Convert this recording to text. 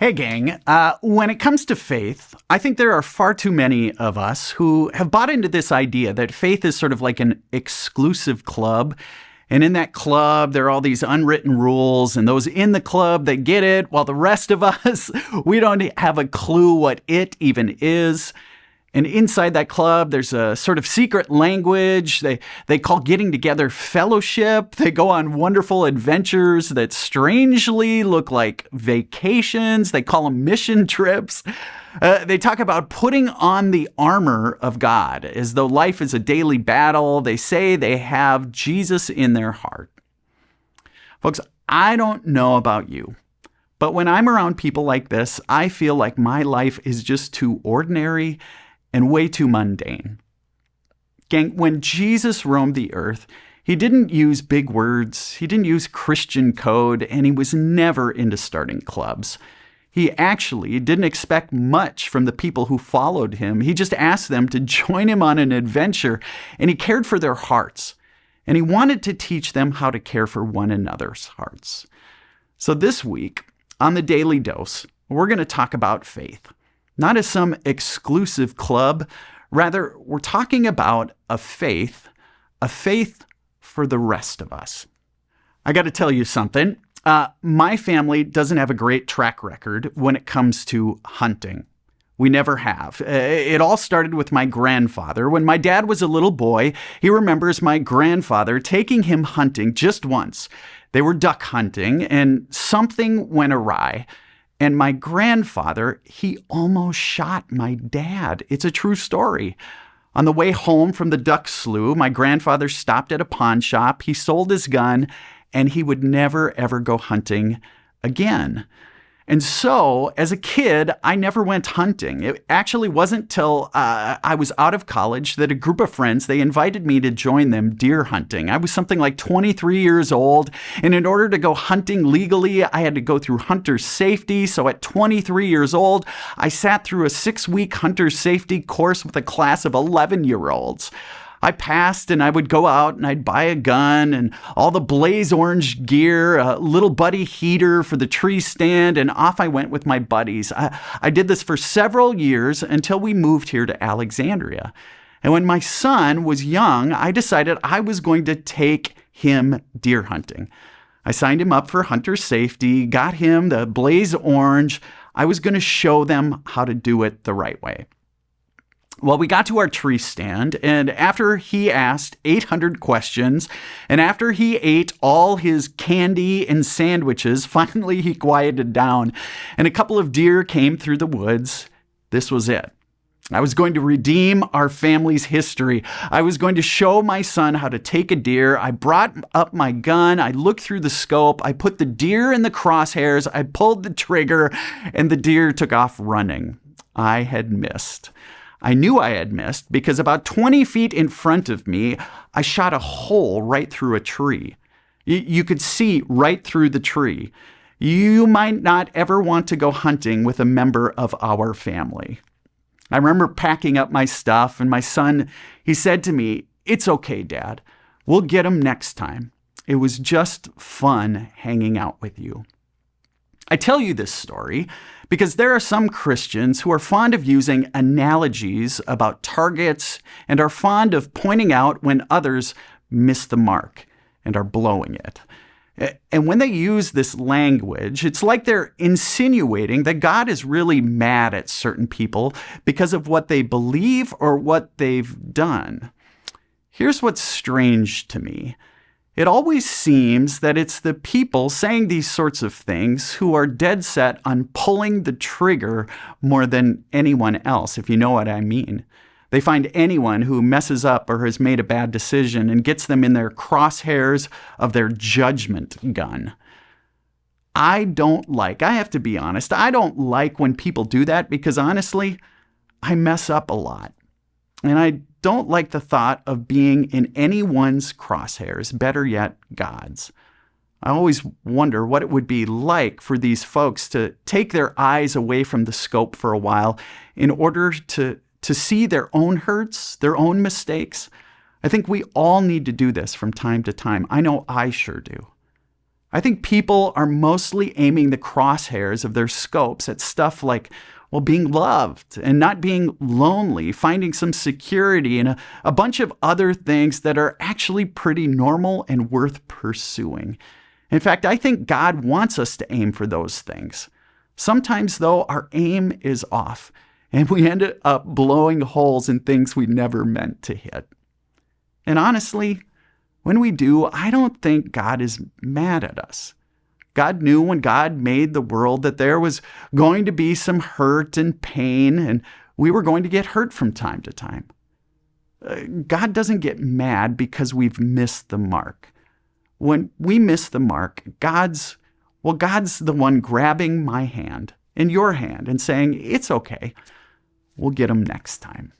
Hey, gang. When it comes to faith, I think there are far too many of us who have bought into this idea that faith is sort of like an exclusive club. And in that club, there are all these unwritten rules, and those in the club, they get it, while the rest of us, we don't have a clue what it even is. And inside that club, there's a sort of secret language. They call getting together fellowship. They go on wonderful adventures that strangely look like vacations. They call them mission trips. They talk about putting on the armor of God as though life is a daily battle. They say they have Jesus in their heart. Folks, I don't know about you, but when I'm around people like this, I feel like my life is just too ordinary and way too mundane. Gang, when Jesus roamed the earth, he didn't use big words, he didn't use Christian code, and he was never into starting clubs. He actually didn't expect much from the people who followed him. He just asked them to join him on an adventure, and he cared for their hearts. And he wanted to teach them how to care for one another's hearts. So this week, on the Daily Dose, we're going to talk about faith. Not as some exclusive club. Rather, we're talking about a faith for the rest of us. I got to tell you something. My family doesn't have a great track record when it comes to hunting. We never have. It all started with my grandfather. When my dad was a little boy, he remembers my grandfather taking him hunting just once. They were duck hunting, and something went awry. And my grandfather, he almost shot my dad. It's a true story. On the way home from the duck slough, my grandfather stopped at a pawn shop. He sold his gun, and he would never, ever go hunting again. And so, as a kid, I never went hunting. It actually wasn't till I was out of college that a group of friends, they invited me to join them deer hunting. I was something like 23 years old, and in order to go hunting legally, I had to go through hunter's safety. So at 23 years old, I sat through a 6-week hunter's safety course with a class of 11-year-olds. I passed, and I would go out and I'd buy a gun and all the blaze orange gear, a little buddy heater for the tree stand, and off I went with my buddies. I did this for several years until we moved here to Alexandria. And when my son was young, I decided I was going to take him deer hunting. I signed him up for hunter safety, got him the blaze orange. I was going to show them how to do it the right way. Well, we got to our tree stand, and after he asked 800 questions, and after he ate all his candy and sandwiches, finally he quieted down, and a couple of deer came through the woods. This was it. I was going to redeem our family's history. I was going to show my son how to take a deer. I brought up my gun. I looked through the scope. I put the deer in the crosshairs. I pulled the trigger, and the deer took off running. I had missed. I knew I had missed because about 20 feet in front of me, I shot a hole right through a tree. You could see right through the tree. You might not ever want to go hunting with a member of our family. I remember packing up my stuff, and my son, he said to me, "It's okay, Dad. We'll get him next time. It was just fun hanging out with you." I tell you this story because there are some Christians who are fond of using analogies about targets and are fond of pointing out when others miss the mark and are blowing it. And when they use this language, it's like they're insinuating that God is really mad at certain people because of what they believe or what they've done. Here's what's strange to me. It always seems that it's the people saying these sorts of things who are dead set on pulling the trigger more than anyone else, if you know what I mean. They find anyone who messes up or has made a bad decision and gets them in their crosshairs of their judgment gun. I have to be honest, I don't like when people do that because honestly, I mess up a lot. And I don't like the thought of being in anyone's crosshairs, better yet, God's. I always wonder what it would be like for these folks to take their eyes away from the scope for a while in order to see their own hurts, their own mistakes. I think we all need to do this from time to time. I know I sure do. I think people are mostly aiming the crosshairs of their scopes at stuff like, well, being loved and not being lonely, finding some security, and a bunch of other things that are actually pretty normal and worth pursuing. In fact, I think God wants us to aim for those things. Sometimes, though, our aim is off, and we end up blowing holes in things we never meant to hit. And honestly, when we do, I don't think God is mad at us. God knew when God made the world that there was going to be some hurt and pain, and we were going to get hurt from time to time. God doesn't get mad because we've missed the mark. When we miss the mark, God's the one grabbing my hand and your hand and saying, it's okay, we'll get him next time.